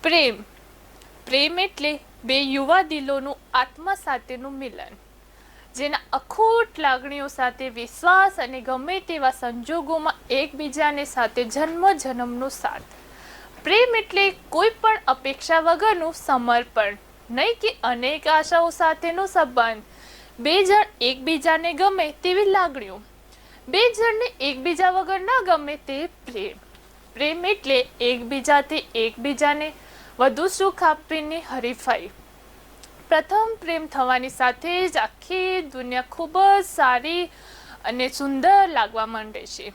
પ્રેમ પ્રેમ એટલે બે યુવા દિલોનું આત્મા સાથેનું મિલન, જેના અખૂટ લાગણીઓ સાથે વિશ્વાસ અને ગમે તેવા સંજોગોમાં એકબીજાને સાથે જન્મ જન્મનો સાથ. પ્રેમ એટલે કોઈ પણ અપેક્ષા વગરનું સમર્પણ, નહીં કે અનેક આશાઓ સાથેનો સંબંધ. બે જણ એકબીજાને ગમે તેવી લાગણીઓ, બે જણને એકબીજા વગર ના ગમે તે પ્રેમ. પ્રેમ એટલે એકબીજાથી એકબીજાને વધુ સુખ આપીને હરીફાઈ. પ્રથમ પ્રેમ થવાની સાથે જ આખી દુનિયા ખૂબ જ સારી અને સુંદર લાગવા માંડે છે.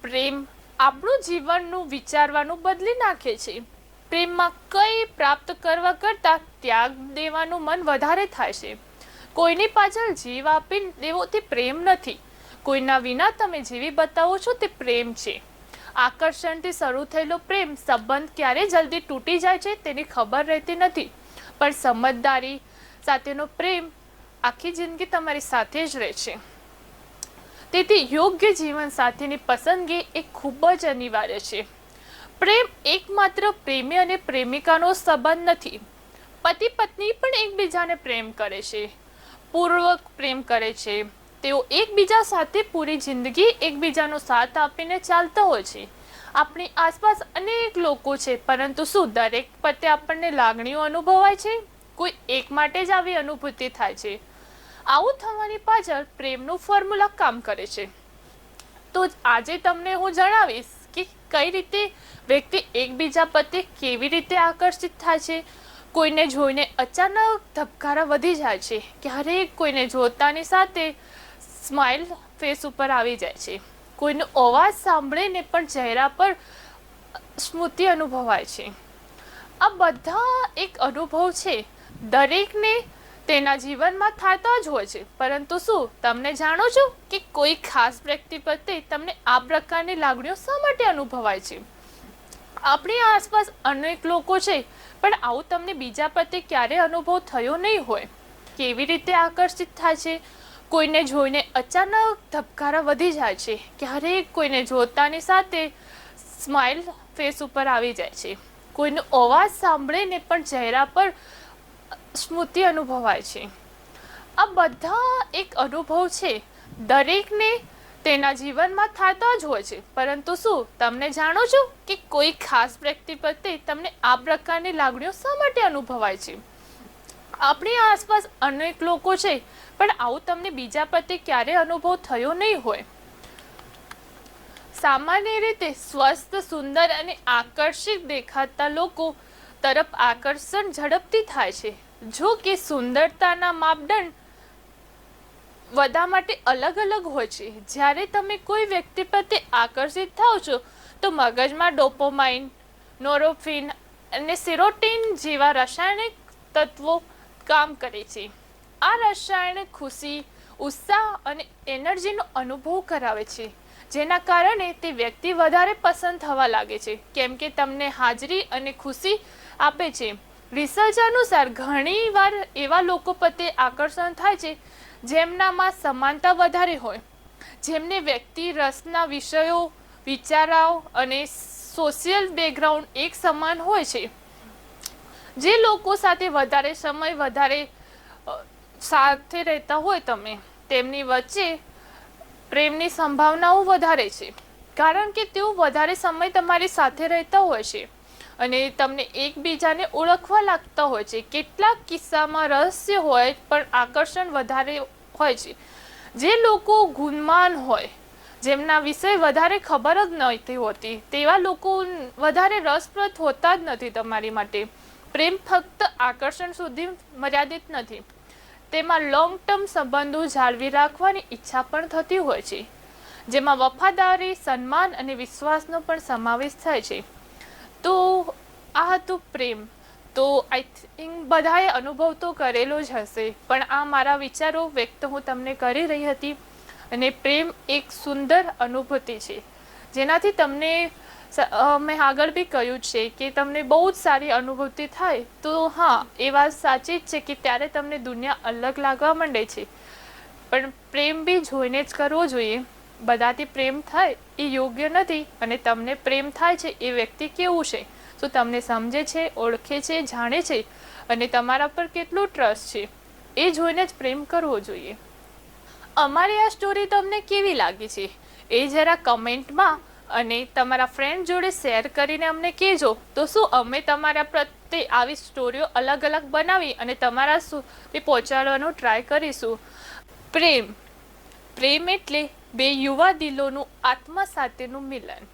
પ્રેમ આપણું જીવનનું વિચારવાનું બદલી નાખે છે. પ્રેમમાં કંઈ પ્રાપ્ત કરવા કરતાં ત્યાગ દેવાનું મન વધારે થાય છે. કોઈની પાછળ જીવ આપી દેવો તે પ્રેમ નથી. કોઈના વિના તમે જીવી બતાવો છો તે પ્રેમ છે. આકર્ષણથી શરૂ થયેલો પ્રેમ સંબંધ ક્યારે જલ્દી તૂટી જાય છે તેની ખબર રહેતી નથી, પણ સમજદારી સાથેનો પ્રેમ આખી જિંદગી તમારી સાથે જ રહે છે. તેથી યોગ્ય જીવન સાથીની પસંદગી એ ખૂબ જ અનિવાર્ય છે. પ્રેમ એકમાત્ર પ્રેમી અને પ્રેમિકાનો સંબંધ નથી. પતિ પત્ની પણ એકબીજાને પ્રેમ કરે છે, પૂર્વક પ્રેમ કરે છે. તેઓ એકબીજા સાથે પૂરી જિંદગી એકબીજાનો સાથ આપીને ચાલતા હોય છે. આપણી આસપાસ અનેક લોકો છે, પરંતુ શું દરેક પ્રત્યે આપણને લાગણીઓ અનુભવાય છે? કોઈ એક માટે જ આવી અનુભૂતિ થાય છે. આવું થવાની પાછળ પ્રેમનું ફોર્મ્યુલા કામ કરે છે. તો આજે તમને હું જણાવીશ કે કઈ રીતે વ્યક્તિ એકબીજા પ્રત્યે કેવી રીતે આકર્ષિત થાય છે. કોઈને જોઈને અચાનક ધબકારા વધી જાય છે, ક્યારેક કોઈને જોતાની સાથે સ્માઇલ ફેસ ઉપર આવી જાય છે. કોઈનો અવાજ સાંભળીને પણ ચહેરા પર સ્મૃતિ અનુભવાય છે. આ બધા એક અનુભવ છે, દરેકને તેના જીવનમાં થતા જ હોય છે. પરંતુ શું તમને જાણો છો કે કોઈ ખાસ વ્યક્તિ પ્રત્યે તમને આ પ્રકારની લાગણીઓ શા માટે અનુભવાય છે? આપણી આસપાસ અનેક લોકો છે, પણ આવું તમને બીજા પ્રત્યે ક્યારે અનુભવ થયો નહીં હોય. કેવી રીતે આકર્ષિત થાય છે? કોઈને જોઈને અચાનક ધબકારા વધી જાય છે, ક્યારેક કોઈને જોતાની સાથે સ્માઇલ ફેસ ઉપર આવી જાય છે. કોઈનો અવાજ સાંભળીને પણ ચહેરા પર સ્મૃતિ અનુભવાય છે. આ બધા એક અનુભવ છે, દરેકને તેના જીવનમાં થતા જ હોય છે. પરંતુ શું તમને જાણો છો કે કોઈ ખાસ વ્યક્તિ પ્રત્યે તમને આ પ્રકારની લાગણીઓ શા માટે અનુભવાય છે? આપણી આસપાસ અનેક લોકો છે, પણ આવું તમને બીજા પ્રત્યે ક્યારે અનુભવ થયો નહીં હોય. સામાન્ય રીતે સ્વસ્થ, સુંદર અને આકર્ષિત દેખાતા લોકો તરફ આકર્ષણ ઝડપથી થાય છે. જો કે સુંદરતાના માપદંડ બધા માટે અલગ અલગ હોય છે. જ્યારે તમે કોઈ વ્યક્તિ પ્રત્યે આકર્ષિત થાવ છો તો મગજમાં ડોપામાઇન, નોરોફિન અને સેરોટીન જેવા રાસાયણિક તત્વો કામ કરે છે. આ રસાયણ ખુશી, ઉત્સાહ અને એનર્જીનો અનુભવ કરાવે છે, જેના કારણે તે વ્યક્તિ વધારે પસંદ થવા લાગે છે, કેમ કે તમને હાજરી અને ખુશી આપે છે. રિસર્ચ અનુસાર ઘણીવાર એવા લોકો પ્રત્યે આકર્ષણ થાય છે જેમનામાં સમાનતા વધારે હોય, જેમને વ્યક્તિ રસના વિષયો, વિચારાઓ અને સોશિયલ બેકગ્રાઉન્ડ એક સમાન હોય છે. જે લોકો સાથે વધારે સમય વધારે સાથે રહેતા હોય તમે, તેમની વચ્ચે પ્રેમની સંભાવનાઓ વધારે છે, કારણ કે તેઓ વધારે સમય તમારી સાથે રહેતા હોય છે અને તમને એકબીજાને ઓળખવા લાગતા હોય છે. કેટલાક કિસ્સામાં રહસ્ય હોય પણ આકર્ષણ વધારે હોય છે. જે લોકો ગુણવાન હોય, જેમના વિશે વધારે ખબર જ નથી હોતી, તેવા લોકો વધારે રસપ્રદ હોતા જ નથી તમારી માટે. પ્રેમ ફક્ત આકર્ષણ સુધી મર્યાદિત નથી, તેમાં લોંગ ટર્મ સંબંધો જાળવી રાખવાની ઈચ્છા પણ થતી હોય છે, જેમાં વફાદારી, સન્માન અને વિશ્વાસનો પણ સમાવેશ થાય છે. તો આ હતું પ્રેમ. તો આઈ થિંક બધાએ અનુભવ તો કરેલો જ હશે, પણ આ મારા વિચારો વ્યક્ત હું તમને કરી રહી હતી. અને પ્રેમ એક સુંદર અનુભૂતિ છે, જેનાથી તમને મેં આગળ બી કહ્યું છે કે તમને બહુ જ સારી અનુભૂતિ થાય. તો હા, એ વાત સાચી જ છે કે ત્યારે તમને દુનિયા અલગ લાગવા માંડે છે, પણ પ્રેમ બી જોઈને જ કરવો જોઈએ. બધાથી પ્રેમ થાય એ યોગ્ય નથી, અને તમને પ્રેમ થાય છે એ વ્યક્તિ કેવું છે શું તમને સમજે છે, ઓળખે છે, જાણે છે અને તમારા પર કેટલું ટ્રસ્ટ છે, એ જોઈને જ પ્રેમ કરવો જોઈએ. અમારી આ સ્ટોરી તમને કેવી લાગી છે એ જરા કમેન્ટમાં અને તમારા ફ્રેન્ડ જોડે શેર કરીને અમને કહેજો. તો શું અમે તમારા પ્રત્યે આવી સ્ટોરીઓ અલગ અલગ બનાવી અને તમારા સુધી પહોંચાડવાનો ટ્રાય કરીશું. પ્રેમ પ્રેમ એટલે બે યુવા દિલોનું આત્મા સાથેનું મિલન,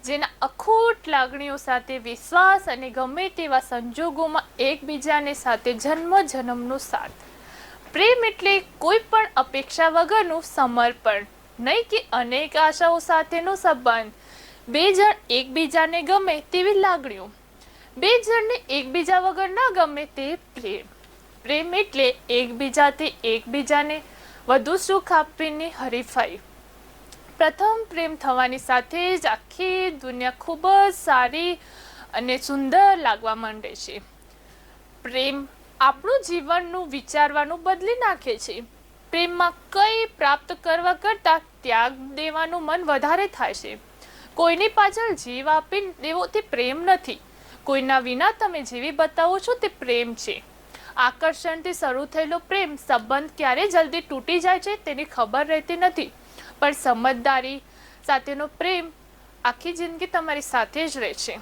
જેના અખૂટ લાગણીઓ સાથે વિશ્વાસ અને ગમે તેવા સંજોગોમાં એકબીજાને સાથે જન્મ જન્મનો સાથ. પ્રેમ એટલે કોઈ પણ અપેક્ષા વગરનું સમર્પણ, નહીં કે અનેક આશાઓ સાથેનો સંબંધ. બે જણ એકબીજાને ગમે તેવી લાગણીઓ, બે જણને એકબીજા વગર ના ગમે તે પ્રેમ. પ્રેમ એટલે એકબીજાથી એકબીજાને વધુ સુખ આપીને હરીફાઈ. પ્રથમ પ્રેમ થવાની સાથે જ આખી દુનિયા ખૂબ જ સારી અને સુંદર લાગવા માંડે છે. પ્રેમ આપણું જીવનનું વિચારવાનું બદલી નાખે છે. પ્રેમમાં કંઈ પ્રાપ્ત કરવા કરતાં ત્યાગ દેવાનું મન વધારે થાય છે. કોઈની પાછળ જીવ આપી દેવો તે પ્રેમ નથી. કોઈના વિના તમે જીવી બતાવો છો તે પ્રેમ છે. આકર્ષણથી શરૂ થયેલો પ્રેમ સંબંધ ક્યારે જલ્દી તૂટી જાય છે તેની ખબર રહેતી નથી, પણ સમજદારી સાથેનો પ્રેમ આખી જિંદગી તમારી સાથે જ રહે છે.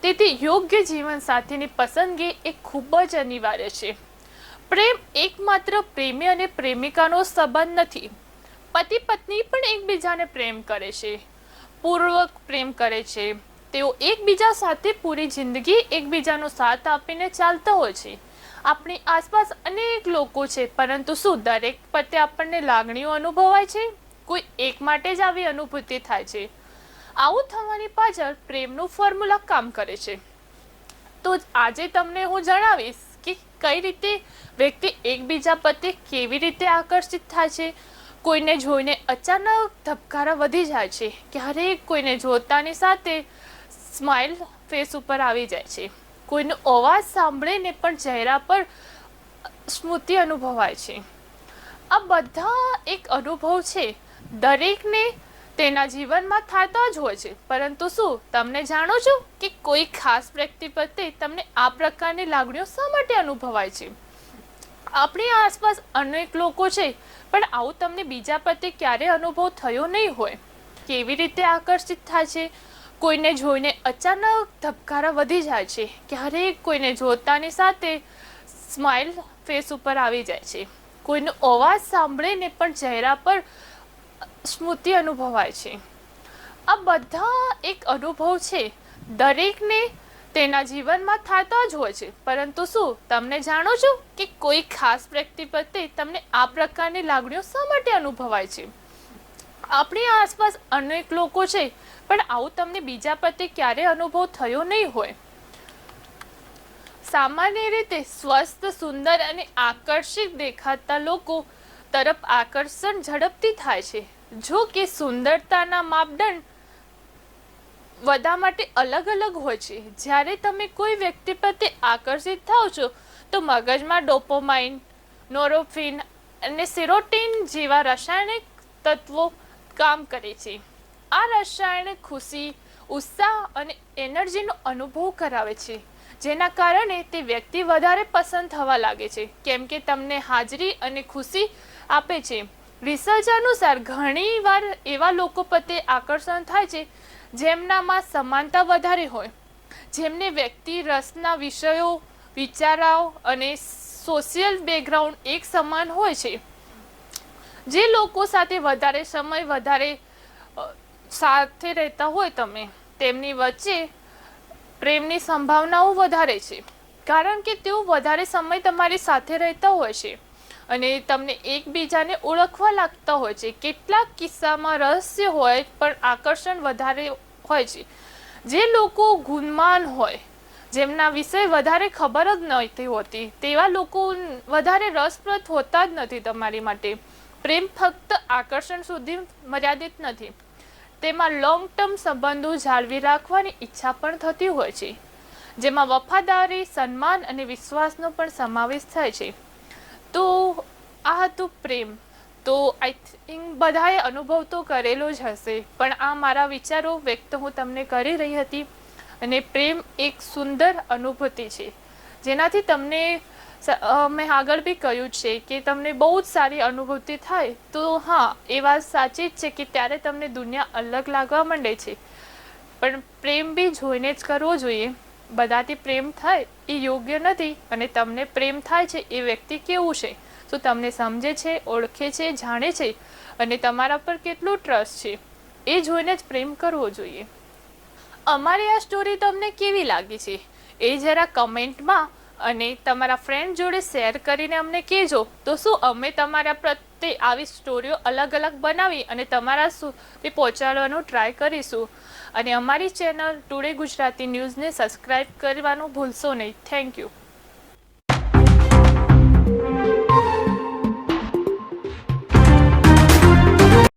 તેથી યોગ્ય જીવન સાથીની પસંદગી એ ખૂબ જ અનિવાર્ય છે. પ્રેમ એકમાત્ર પ્રેમી અને પ્રેમિકાનો સંબંધ નથી. પતિ પત્ની પણ એકબીજાને પ્રેમ કરે છે, પૂર્વક પ્રેમ કરે છે. તેઓ એકબીજા સાથે પૂરી જિંદગી એકબીજાનો સાથ આપીને ચાલતા હોય છે. આપણી આસપાસ અનેક લોકો છે, પરંતુ શું દરેક પ્રત્યે આપણને લાગણીઓ અનુભવાય છે? કોઈ એક માટે જ આવી અનુભૂતિ થાય છે. આવું થવાની પાછળ પ્રેમનું ફોર્મ્યુલા કામ કરે છે. તો આજે તમને હું જણાવીશ કે કઈ રીતે વ્યક્તિ એકબીજા પ્રત્યે કેવી રીતે આકર્ષિત થાય છે. કોઈને જોઈને અચાનક ધબકારા વધી જાય છે, ક્યારેક કોઈને જોતાની સાથે સ્માઇલ ફેસ ઉપર આવી જાય છે. કોઈનો અવાજ સાંભળીને પણ ચહેરા પર સ્મૃતિ અનુભવાય છે. આ બધા એક અનુભવ છે, દરેકને તેના જીવનમાં થતા જ હોય છે. પરંતુ શું તમને જાણો છો કે કોઈ ખાસ વ્યક્તિ પ્રત્યે તમને આ પ્રકારની લાગણીઓ શા માટે અનુભવાય છે? આપણી આસપાસ અનેક લોકો છે, પણ આવું તમને બીજા પ્રત્યે ક્યારે અનુભવ થયો નહીં હોય. કેવી રીતે આકર્ષિત થાય છે? કોઈને જોઈને અચાનક ધબકારા વધી જાય છે, ક્યારેક કોઈને જોતાની સાથે સ્માઇલ ફેસ ઉપર આવી જાય છે. કોઈનો અવાજ સાંભળીને પણ ચહેરા પર સ્મૃતિ અનુભવાય છે. આ બધા એક અનુભવ છે, દરેકને તેના જીવનમાં થતા જ હોય છે. પરંતુ શું તમને જાણો છો કે કોઈ ખાસ વ્યક્તિ પ્રત્યે તમને આ પ્રકારની લાગણીઓ શા માટે અનુભવાય છે? આપણી આસપાસ અનેક લોકો છે, પણ આવું તમને બીજા પ્રત્યે ક્યારે અનુભવ થયો નહીં હોય. સામાન્ય રીતે સ્વસ્થ, સુંદર અને આકર્ષિત દેખાતા લોકો તરફ આકર્ષણ ઝડપથી થાય છે. જો કે સુંદરતાના માપદંડ બધા માટે અલગ અલગ હોય છે. જ્યારે તમે કોઈ વ્યક્તિ પ્રત્યે આકર્ષિત થાઓ છો તો મગજમાં ડોપામાઇન, નોરોફિન અને સેરોટીન જેવા રાસાયણિક તત્વો કામ કરે છે. આ રસાયણ ખુશી, ઉત્સાહ અને એનર્જીનો અનુભવ કરાવે છે, જેના કારણે તે વ્યક્તિ વધારે પસંદ થવા લાગે છે, કેમ કે તમને હાજરી અને ખુશી આપે છે. રિસર્ચ અનુસાર ઘણી વાર એવા લોકો પ્રત્યે આકર્ષણ થાય છે જેમનામાં સમાનતા વધારે હોય, જેમને વ્યક્તિ રસના વિષયો, વિચારો અને સોશિયલ બેકગ્રાઉન્ડ એક સમાન હોય છે. જે લોકો સાથે વધારે સમય વધારે સાથે રહેતા હોય તમે, તેમની વચ્ચે પ્રેમની સંભાવનાઓ વધારે છે, કારણ કે તેઓ વધારે સમય તમારી સાથે રહેતા હોય છે અને તમને એકબીજાને ઓળખવા લાગતા હોય છે. કેટલાક કિસ્સામાં રહસ્ય હોય પણ આકર્ષણ વધારે હોય છે. જે લોકો ગુણવાન હોય, જેમના વિશે વધારે ખબર જ નથી હોતી, તેવા લોકો વધારે રસપ્રદ હોતા જ નથી તમારી માટે. પ્રેમ ફક્ત આકર્ષણ સુધી મર્યાદિત નથી, તેમાં લોંગ ટર્મ સંબંધો જાળવી રાખવાની ઈચ્છા પણ થતી હોય છે, જેમાં વફાદારી, સન્માન અને વિશ્વાસનો પણ સમાવેશ થાય છે. તો આ હતું પ્રેમ. તો આઈ થિંક બધાએ અનુભવ તો કરેલો જ હશે, પણ આ મારા વિચારો વ્યક્ત હું તમને કરી રહી હતી. અને પ્રેમ એક સુંદર અનુભૂતિ છે જેનાથી તમને મેં આગળ બી કહ્યું છે કે તમને બહુ જ સારી અનુભૂતિ થાય. તો હા, એ વાત સાચી જ છે કે ત્યારે તમને દુનિયા અલગ લાગવા માંડે છે. પણ પ્રેમ બી જોઈને જ કરવો જોઈએ. બધાથી પ્રેમ થાય એ યોગ્ય નથી. અને તમને પ્રેમ થાય છે એ વ્યક્તિ કેવું છે, તો તમને સમજે છે, ઓળખે છે, જાણે છે અને તમારા પર કેટલું ટ્રસ્ટ છે, એ જોઈને જ પ્રેમ કરવો જોઈએ. અમારી આ સ્ટોરી તમને કેવી લાગી છે એ જરા કમેન્ટમાં અને તમારા ફ્રેન્ડ જોડે શેર કરીને અમને કહેજો. તો શું અમે તમારા પ્રત્યે આવી સ્ટોરીઓ અલગ અલગ બનાવી અને તમારા સુધી પહોંચાડવાનું ટ્રાય કરીશું. અને અમારી ચેનલ ટુડે ગુજરાતી ન્યૂઝને સબસ્ક્રાઈબ કરવાનું ભૂલશો નહીં. Thank you.